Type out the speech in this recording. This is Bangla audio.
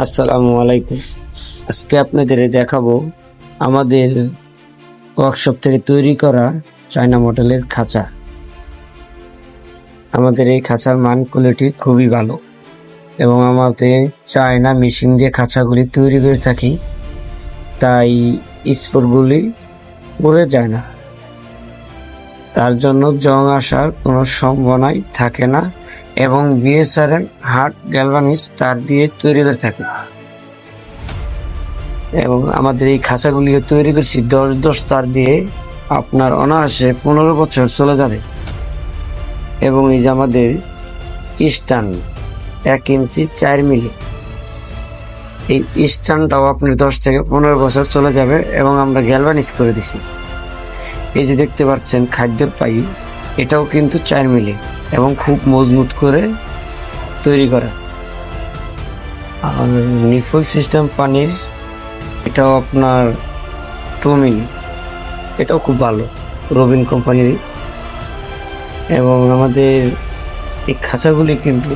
আসসালামু আলাইকুম। আজকে আপনাদের দেখাবো আমাদের ওয়ার্কশপ থেকে তৈরি করা চায়না মডেলের খাঁচা। আমাদের এই খাঁচার মান কোয়ালিটি খুবই ভালো এবং আমাদের চায়না মেশিন দিয়ে খাঁচাগুলি তৈরি করে থাকি, তাই স্পোর্টগুলি পড়ে যায় না। তার জন্য জং আসার কোনো সম্ভাবনাই থাকে না এবং বিএসআরএম হার্ড গ্যালভানিজ তার দিয়ে তৈরি করে থাকে। এবং আমাদের এই খাঁচাগুলিও তৈরি করছি 10 তার দিয়ে, আপনার অনায়াসে 15 বছর চলে যাবে। এবং এই যে আমাদের স্ট্যান্ড 1 ইঞ্চি 4 মিলি, এই স্ট্যান্ডটাও আপনার 10 থেকে 15 বছর চলে যাবে এবং আমরা গ্যালভানিজ করে দিছি। এই যে দেখতে পাচ্ছেন খাদ্যের পাইপ, এটাও কিন্তু 4 মিলি এবং খুব মজবুত করে তৈরি করা। আর নিফল সিস্টেম পানির, এটাও আপনার 2 মিলি, এটাও খুব ভালো, রবিন কোম্পানির। এবং আমাদের এই খাঁচাগুলি কিন্তু